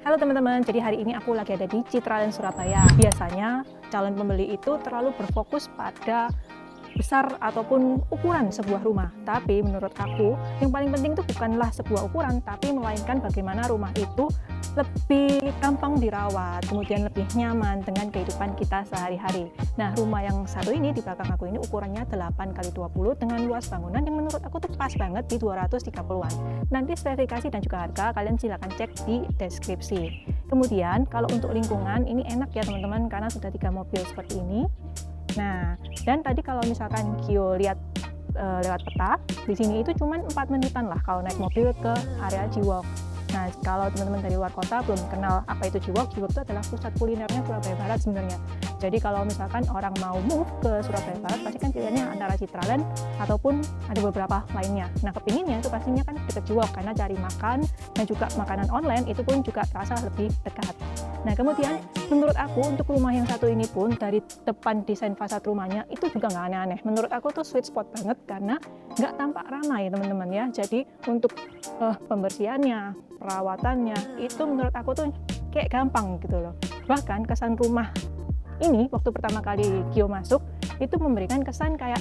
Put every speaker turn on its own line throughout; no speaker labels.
Halo teman-teman, jadi hari ini aku lagi ada di Citraland Surabaya. Biasanya calon pembeli itu terlalu berfokus pada besar ataupun ukuran sebuah rumah. Tapi menurut aku, yang paling penting itu bukanlah sebuah ukuran, tapi melainkan bagaimana rumah itu lebih gampang dirawat, kemudian lebih nyaman dengan kehidupan kita sehari-hari. Nah, rumah yang satu ini di belakang aku ini ukurannya 8x20 dengan luas bangunan yang menurut aku tuh pas banget di 230-an. Nanti spesifikasi dan juga harga kalian silahkan cek di deskripsi. Kemudian kalau untuk lingkungan ini enak ya teman-teman karena sudah 3 mobil seperti ini. Nah, dan tadi kalau misalkan Gio lihat lewat peta, di sini itu cuma 4 menitan lah kalau naik mobil ke area G-Walk. Nah, kalau teman-teman dari luar kota belum kenal apa itu G-Walk, G-Walk itu adalah pusat kulinernya Surabaya Barat sebenarnya. Jadi kalau misalkan orang mau move ke Surabaya Barat, pasti kan pilihannya antara Citraland ataupun ada beberapa lainnya. Nah, kepinginnya itu pastinya kan dekat G-Walk karena cari makan dan juga makanan online itu pun juga terasa lebih dekat. Nah, kemudian menurut aku untuk rumah yang satu ini pun dari depan desain fasad rumahnya itu juga nggak aneh-aneh. Menurut aku tuh sweet spot banget karena nggak tampak ramai teman-teman ya. Jadi untuk pembersihannya, perawatannya itu menurut aku tuh kayak gampang gitu loh. Bahkan kesan rumah ini waktu pertama kali Gio masuk itu memberikan kesan kayak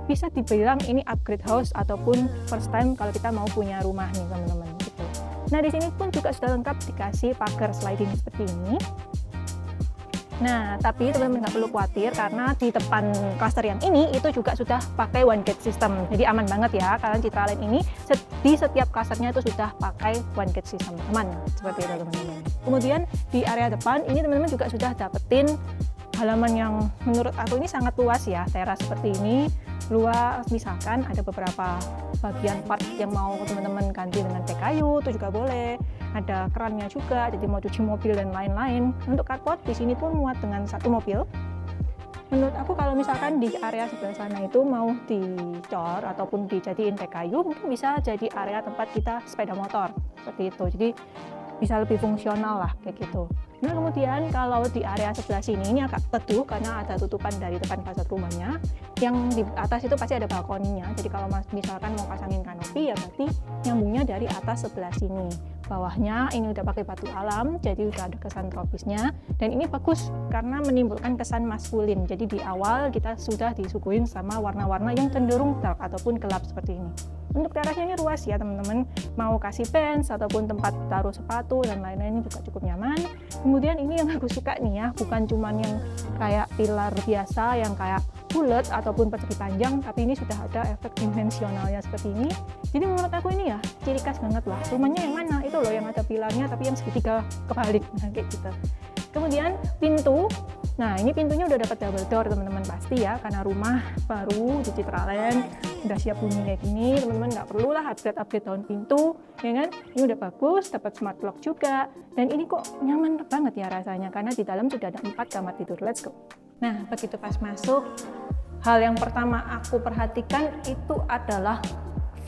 bisa dibilang ini upgrade house ataupun first time kalau kita mau punya rumah nih teman-teman gitu. Nah, di sini pun juga sudah lengkap dikasih pagar sliding seperti ini. Nah, tapi teman-teman nggak perlu khawatir karena di depan klaster yang ini itu juga sudah pakai one gate system. Jadi aman banget ya, kalian Citraland ini di setiap klasternya itu sudah pakai one gate system. Aman, seperti itu teman-teman. Kemudian di area depan ini teman-teman juga sudah dapetin halaman yang menurut aku ini sangat luas ya, teras seperti ini. Luas, misalkan ada beberapa bagian part yang mau teman-teman ganti dengan teh kayu itu juga boleh. Ada kerannya juga, jadi mau cuci mobil dan lain-lain. Untuk carport di sini pun muat dengan satu mobil. Menurut aku kalau misalkan di area sebelah sana itu mau dicor ataupun dijadiin teh kayu, mungkin bisa jadi area tempat kita sepeda motor seperti itu. Jadi bisa lebih fungsional lah kayak gitu. Nah, kemudian kalau di area sebelah sini ini agak teduh karena ada tutupan dari depan fasad rumahnya. Yang di atas itu pasti ada balkoninya. Jadi kalau misalkan mau pasangin kanopi ya berarti nyambungnya dari atas sebelah sini. Bawahnya ini udah pakai batu alam, jadi udah ada kesan tropisnya. Dan ini bagus karena menimbulkan kesan maskulin. Jadi di awal kita sudah disuguhin sama warna-warna yang cenderung dark ataupun gelap seperti ini. Untuk terasnya ini luas ya teman-teman, mau kasih bench ataupun tempat taruh sepatu dan lain-lainnya juga cukup nyaman. Kemudian ini yang aku suka nih ya, bukan cuman yang kayak pilar biasa yang kayak bulat ataupun persegi panjang, tapi ini sudah ada efek dimensionalnya seperti ini. Jadi menurut aku ini ya ciri khas banget lah. Rumahnya yang mana? Itu loh yang ada pilarnya tapi yang segitiga kebalik, nah, kayak gitu. Kemudian pintu, nah ini pintunya udah dapat double door teman-teman pasti ya, karena rumah baru di Citraland udah siap bunyi kayak gini, teman-teman nggak perlu lah upgrade daun pintu, ya kan? Ini udah bagus, dapat smart lock juga, dan ini kok nyaman banget ya rasanya karena di dalam sudah ada 4 kamar tidur. Let's go. Nah, begitu pas masuk, hal yang pertama aku perhatikan itu adalah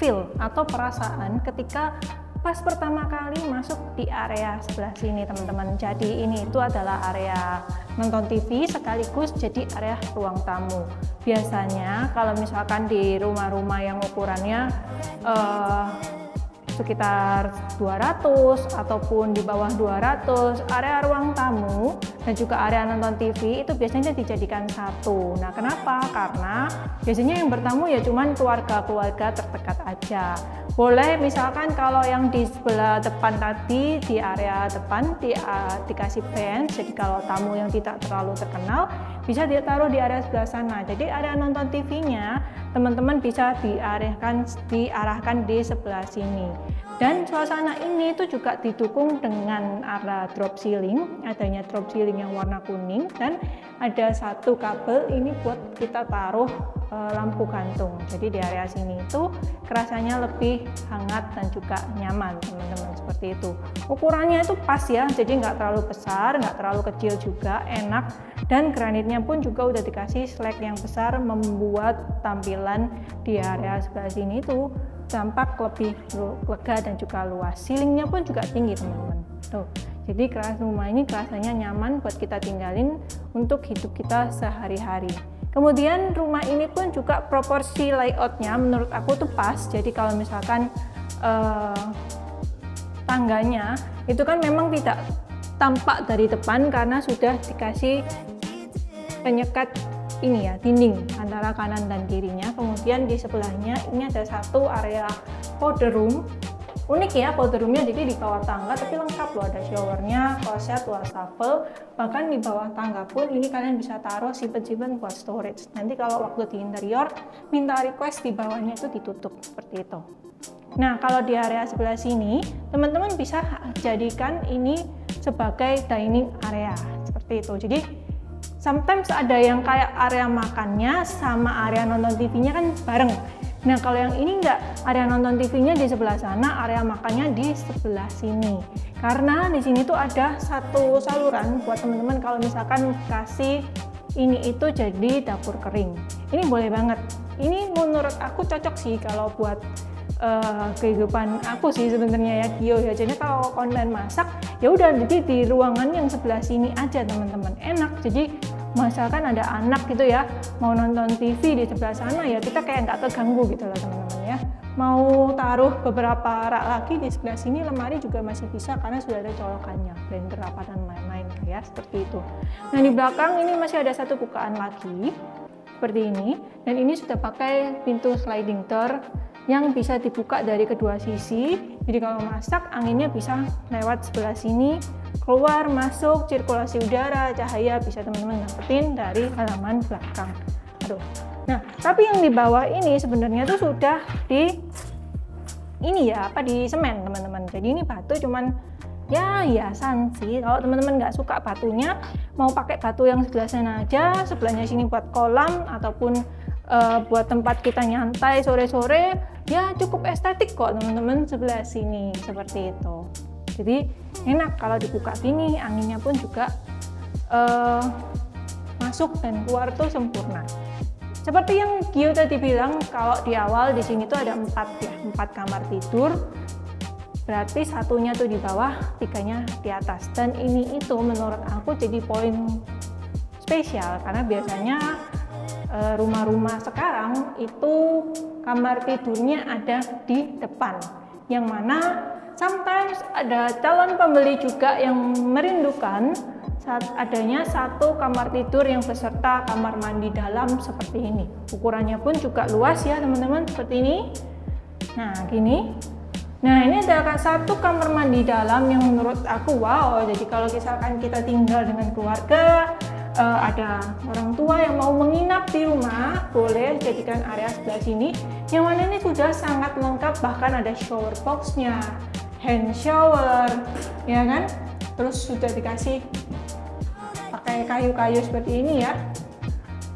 feel atau perasaan ketika pas pertama kali masuk di area sebelah sini teman-teman. Jadi ini itu adalah area nonton TV sekaligus jadi area ruang tamu. Biasanya kalau misalkan di rumah-rumah yang ukurannya sekitar 200 ataupun di bawah 200, area ruang tamu dan juga area nonton TV itu biasanya dijadikan satu. Nah, kenapa? Karena biasanya yang bertamu ya cuman keluarga-keluarga terdekat aja. Boleh misalkan kalau yang di sebelah depan tadi di area depan dikasih bench, jadi kalau tamu yang tidak terlalu terkenal bisa ditaruh di area sebelah sana. Jadi area nonton TV-nya teman-teman bisa diarahkan di sebelah sini. Dan suasana ini itu juga didukung dengan arah drop ceiling, adanya drop ceiling yang warna kuning dan ada satu kabel ini buat kita taruh lampu gantung. Jadi di area sini itu kerasanya lebih hangat dan juga nyaman teman-teman, seperti itu. Ukurannya itu pas ya, jadi nggak terlalu besar, nggak terlalu kecil juga, enak. Dan granitnya pun juga udah dikasih slag yang besar, membuat tampilan di area sebelah sini itu tampak lebih lega dan juga luas. Ceilingnya pun juga tinggi teman-teman. Tuh, jadi rumah ini rasanya nyaman buat kita tinggalin untuk hidup kita sehari-hari. Kemudian rumah ini pun juga proporsi layoutnya menurut aku tuh pas. Jadi kalau misalkan tangganya itu kan memang tidak tampak dari depan karena sudah dikasih penyekat ini ya, dinding antara kanan dan kirinya. Kemudian di sebelahnya ini ada satu area powder room. Unik ya powder roomnya, jadi di bawah tangga tapi lengkap loh, ada showernya, kloset, wastafel, bahkan di bawah tangga pun ini kalian bisa taruh simpen-simpen buat storage. Nanti kalau waktu di interior minta request di bawahnya itu ditutup seperti itu. Nah, kalau di area sebelah sini teman-teman bisa jadikan ini sebagai dining area seperti itu. Jadi sometimes ada yang kayak area makannya sama area nonton TV-nya kan bareng. Nah, kalau yang ini enggak, area nonton TV-nya di sebelah sana, area makannya di sebelah sini. Karena di sini tuh ada satu saluran buat teman-teman kalau misalkan kasih ini itu jadi dapur kering. Ini boleh banget. Ini menurut aku cocok sih kalau buat kehidupan aku sih sebenarnya ya, Gio ya. Jadi kalau konten masak ya udah, jadi di ruangan yang sebelah sini aja teman-teman, enak. Jadi misalkan ada anak gitu ya mau nonton TV di sebelah sana ya kita kayak nggak terganggu gitu loh teman-teman ya. Mau taruh beberapa rak lagi di sebelah sini, lemari juga masih bisa karena sudah ada colokannya, blender apa dan lain-lain ya, seperti itu. Nah, di belakang ini masih ada satu bukaan lagi seperti ini, dan ini sudah pakai pintu sliding door yang bisa dibuka dari kedua sisi. Jadi kalau masak anginnya bisa lewat sebelah sini, keluar masuk, sirkulasi udara, cahaya bisa teman-teman dapetin dari halaman belakang. Aduh. Nah, tapi yang di bawah ini sebenarnya tuh sudah di ini ya, di semen teman-teman. Jadi ini batu cuman ya hiasan sih. Kalau teman-teman nggak suka batunya, mau pakai batu yang sebelah sana aja, sebelahnya sini buat kolam ataupun buat tempat kita nyantai sore-sore, ya cukup estetik kok teman-teman sebelah sini seperti itu. Jadi enak kalau dibuka gini, anginnya pun juga masuk dan keluar tuh sempurna. Seperti yang Gio tadi bilang, kalau di awal di sini tuh ada 4 kamar tidur. Berarti satunya tuh di bawah, 3-nya di atas. Dan ini itu menurut aku jadi poin spesial karena biasanya rumah-rumah sekarang itu kamar tidurnya ada di depan, yang mana sometimes ada calon pembeli juga yang merindukan saat adanya satu kamar tidur yang beserta kamar mandi dalam seperti ini. Ukurannya pun juga luas ya teman-teman, seperti ini. Nah gini. Nah ini adalah satu kamar mandi dalam yang menurut aku wow. Jadi kalau misalkan kita tinggal dengan keluarga, ada orang tua yang mau menginap di rumah, boleh jadikan area sebelah sini, yang mana ini sudah sangat lengkap, bahkan ada shower box-nya, hand shower ya kan, terus sudah dikasih pakai kayu-kayu seperti ini ya,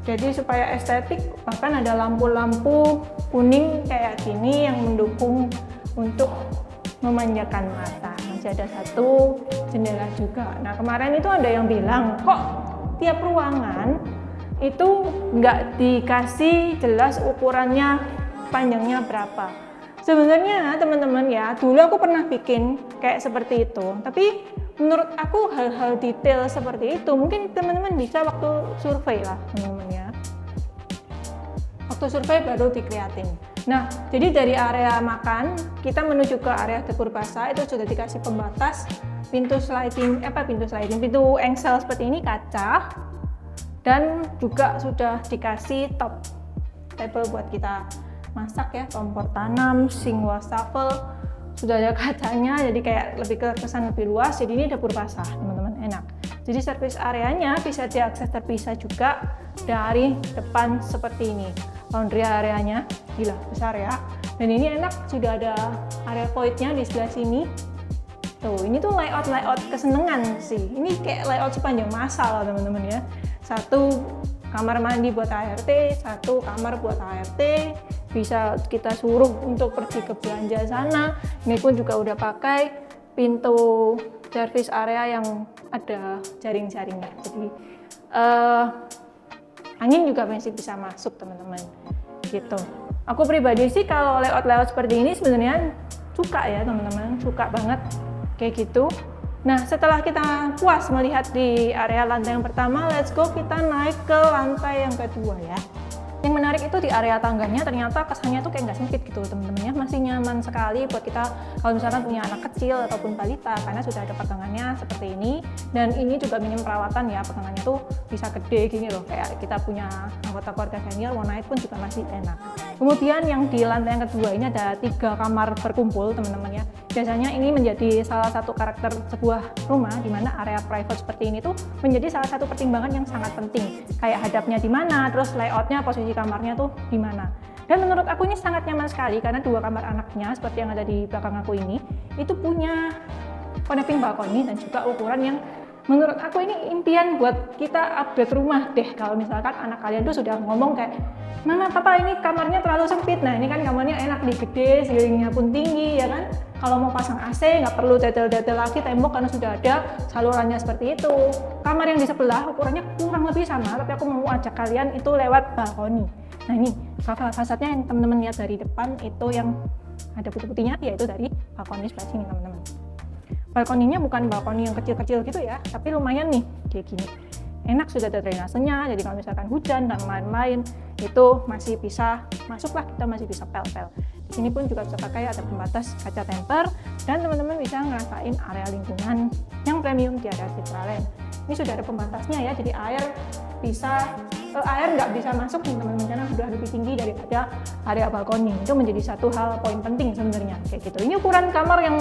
jadi supaya estetik. Bahkan ada lampu-lampu kuning kayak gini yang mendukung untuk memanjakan mata. Masih ada satu jendela juga. Nah kemarin itu ada yang bilang kok tiap ruangan itu nggak dikasih jelas ukurannya panjangnya berapa. Sebenarnya teman-teman ya, dulu aku pernah bikin kayak seperti itu, tapi menurut aku hal-hal detail seperti itu mungkin teman-teman bisa waktu survei lah teman-teman ya, waktu survei baru dikeliatin. Nah jadi dari area makan kita menuju ke area dapur basah itu sudah dikasih pembatas pintu engsel seperti ini, kaca, dan juga sudah dikasih top table buat kita masak ya, kompor tanam, sink wastafel, sudah ada kacanya, jadi kayak lebih kesan lebih luas. Jadi ini dapur basah teman-teman, enak. Jadi service areanya bisa diakses terpisah juga dari depan seperti ini. Laundry areanya gila besar ya, dan ini enak, sudah ada area voidnya di sebelah sini. Tuh, ini tuh layout kesenangan sih. Ini kayak layout sepanjang masa loh teman-teman ya. Satu kamar mandi buat ART, satu kamar buat ART. Bisa kita suruh untuk pergi ke belanja sana. Ini pun juga udah pakai pintu service area yang ada jaring-jaringnya. Jadi angin juga masih bisa masuk teman-teman. Gitu. Aku pribadi sih kalau layout seperti ini sebenarnya suka ya teman-teman, suka banget. Kayak gitu. Nah setelah kita puas melihat di area lantai yang pertama, let's go kita naik ke lantai yang kedua ya. Yang menarik itu di area tangganya ternyata kesannya tuh kayak nggak sempit gitu teman-teman ya, masih nyaman sekali buat kita kalau misalkan punya anak kecil ataupun balita karena sudah ada pegangannya seperti ini, dan ini juga minim perawatan ya, pegangannya tuh bisa gede gini loh, kayak kita punya anggota keluarga senior mau naik pun juga masih enak. Kemudian yang di lantai yang kedua ini ada 3 kamar berkumpul teman-teman ya. Biasanya ini menjadi salah satu karakter sebuah rumah di mana area private seperti ini tuh menjadi salah satu pertimbangan yang sangat penting. Kayak hadapnya di mana, terus layoutnya, posisi kamarnya tuh di mana. Dan menurut aku ini sangat nyaman sekali karena 2 kamar anaknya seperti yang ada di belakang aku ini itu punya connecting balcony dan juga ukuran yang menurut aku ini impian buat kita upgrade rumah deh. Kalau misalkan anak kalian tuh sudah ngomong kayak, "Mama, Papa, ini kamarnya terlalu sempit." Nah, ini kan kamarnya enak, gede, ceilingnya pun tinggi ya kan. Kalau mau pasang AC nggak perlu detail-detail lagi tembok karena sudah ada salurannya seperti itu. Kamar yang di sebelah ukurannya kurang lebih sama, tapi aku mau ajak kalian itu lewat balkoni. Nah, ini fasadnya yang teman-teman lihat dari depan itu yang ada putih-putihnya, yaitu dari balkoni sebelah sini teman-teman. Balkoninya bukan balkoni yang kecil-kecil gitu ya, tapi lumayan nih kayak gini. Enak, sudah ada drainasenya, jadi kalau misalkan hujan dan lain-lain itu masih bisa masuk lah, kita masih bisa pel-pel. Di sini pun juga bisa pakai ada pembatas kaca temper dan teman-teman bisa ngerasain area lingkungan yang premium di area Citraland. Ini sudah ada pembatasnya ya, jadi air nggak bisa masuk nih teman-teman karena sudah lebih tinggi daripada area balkoni. Itu menjadi satu hal poin penting sebenarnya kayak gitu. Ini ukuran kamar yang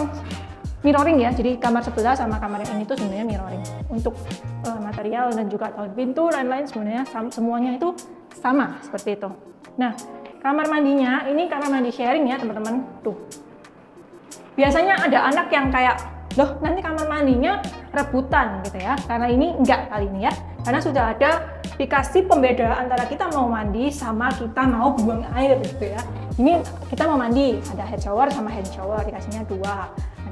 mirroring ya, jadi kamar sebelah sama kamar yang ini tuh sebenarnya mirroring. Untuk material dan juga tahun pintu lain-lain sebenarnya semuanya itu sama seperti itu. Nah, kamar mandinya ini kamar mandi sharing ya teman-teman. Tuh, biasanya ada anak yang kayak, loh nanti kamar mandinya rebutan gitu ya, karena ini enggak kali ini ya, karena sudah ada dikasih pembeda antara kita mau mandi sama kita mau buang air gitu ya. Ini kita mau mandi, ada head shower sama hand shower, dikasihnya 2.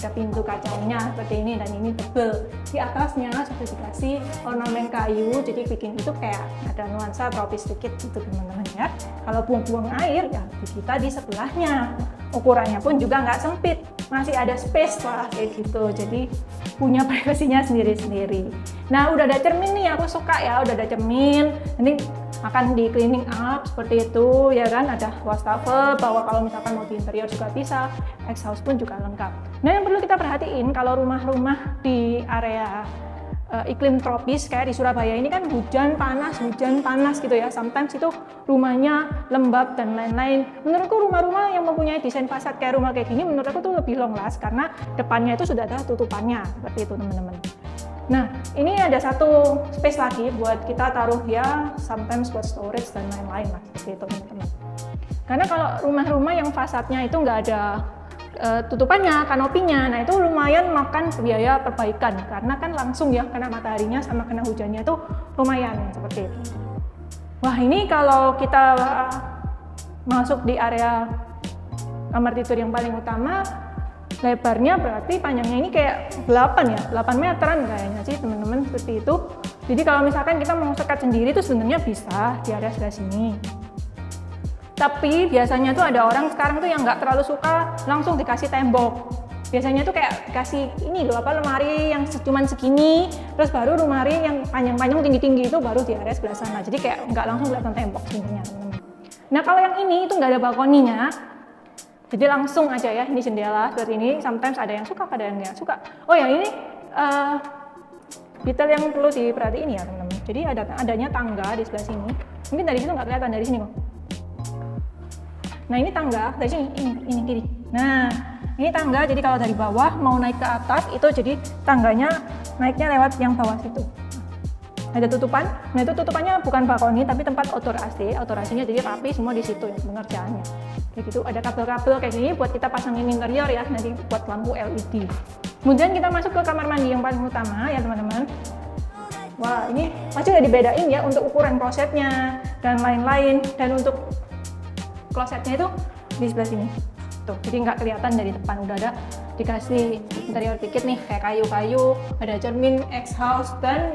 Ada pintu kacanya seperti ini dan ini tebel. Di atasnya sudah dikasih ornamen kayu, jadi bikin itu kayak ada nuansa tropis sedikit gitu teman-teman ya. Kalau buang-buang air ya kita di sebelahnya. Ukurannya pun juga nggak sempit, masih ada space lah kayak gitu. Jadi punya privasinya sendiri-sendiri. Nah, udah ada cermin nih, aku suka ya, udah ada cermin. Nanti akan di cleaning up seperti itu ya kan, ada wastafel bahwa kalau misalkan mau di interior juga bisa, exhaust pun juga lengkap. Nah, yang perlu kita perhatiin kalau rumah-rumah di area iklim tropis kayak di Surabaya ini kan hujan panas gitu ya, sometimes itu rumahnya lembab dan lain-lain. Menurutku rumah-rumah yang mempunyai desain fasad kayak rumah kayak gini menurut aku tuh lebih long last karena depannya itu sudah ada tutupannya seperti itu teman-teman. Nah, ini ada satu space lagi buat kita taruh ya, sometimes buat storage dan lain-lain lah seperti itu teman-teman. Karena kalau rumah-rumah yang fasadnya itu nggak ada tutupannya, kanopinya, nah itu lumayan makan biaya perbaikan karena kan langsung ya kena mataharinya sama kena hujannya itu lumayan seperti itu. Wah, ini kalau kita masuk di area kamar tidur yang paling utama, lebarnya berarti panjangnya ini kayak 8 ya, 8 meteran kayaknya sih teman-teman seperti itu. Jadi kalau misalkan kita mau sekat sendiri itu sebenarnya bisa di area sebelah sini. Tapi biasanya tuh ada orang sekarang tuh yang nggak terlalu suka langsung dikasih tembok. Biasanya tuh kayak dikasih ini loh apa, lemari yang cuman segini, terus baru lemari yang panjang-panjang tinggi-tinggi itu baru di area sebelah sana. Jadi kayak nggak langsung kelihatan tembok sebenarnya teman-teman. Nah, kalau yang ini itu nggak ada balkoninya, jadi langsung aja ya, ini jendela seperti ini. Sometimes ada yang suka, ada yang nggak suka. Oh ya, ini detail yang perlu diperhatiin ya teman-teman. Jadi adanya tangga di sebelah sini. Mungkin dari situ nggak kelihatan, dari sini kok. Nah, ini tangga dari sini, ini kiri. Nah, ini tangga, jadi kalau dari bawah mau naik ke atas itu jadi tangganya naiknya lewat yang bawah situ. Ada tutupan, nah itu tutupannya bukan balkoni tapi tempat outdoor AC. Outdoor AC-nya jadi rapi semua di situ ya pengerjaannya. Kayak gitu, ada kabel-kabel kayak gini buat kita pasangin interior ya, nanti buat lampu LED. Kemudian kita masuk ke kamar mandi yang paling utama ya teman-teman. Wah, ini pasti udah dibedain ya untuk ukuran klosetnya dan lain-lain, dan untuk klosetnya itu di sebelah sini. Tuh, jadi nggak kelihatan dari depan, udah ada dikasih interior dikit nih kayak kayu-kayu, ada cermin, exhaust, dan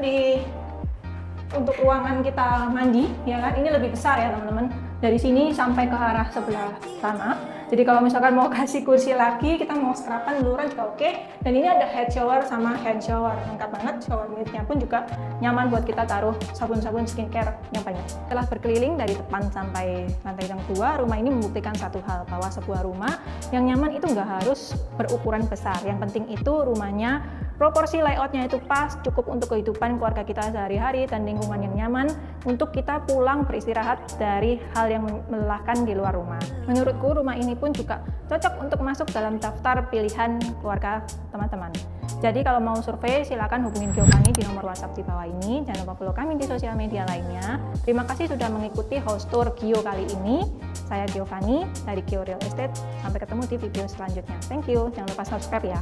untuk ruangan kita mandi ya kan, ini lebih besar ya teman-teman. Dari sini sampai ke arah sebelah sana Jadi kalau misalkan mau kasih kursi lagi, kita mau serapan, luran juga oke. Dan ini ada head shower sama hand shower, lengkap banget. Shower unitnya pun juga nyaman buat kita taruh sabun-sabun skincare yang banyak. Setelah berkeliling dari depan sampai lantai yang 2, rumah ini membuktikan satu hal, bahwa sebuah rumah yang nyaman itu nggak harus berukuran besar. Yang penting itu rumahnya proporsi layoutnya itu pas, cukup untuk kehidupan keluarga kita sehari-hari dan lingkungan yang nyaman untuk kita pulang beristirahat dari hal yang melelahkan di luar rumah. Menurutku rumah ini pun juga cocok untuk masuk dalam daftar pilihan keluarga teman-teman. Jadi kalau mau survei silakan hubungin Giovanni di nomor WhatsApp di bawah ini. Jangan lupa follow kami di sosial media lainnya. Terima kasih sudah mengikuti host tour Gio kali ini. Saya Giovanni dari Gio Real Estate. Sampai ketemu di video selanjutnya. Thank you. Jangan lupa subscribe ya.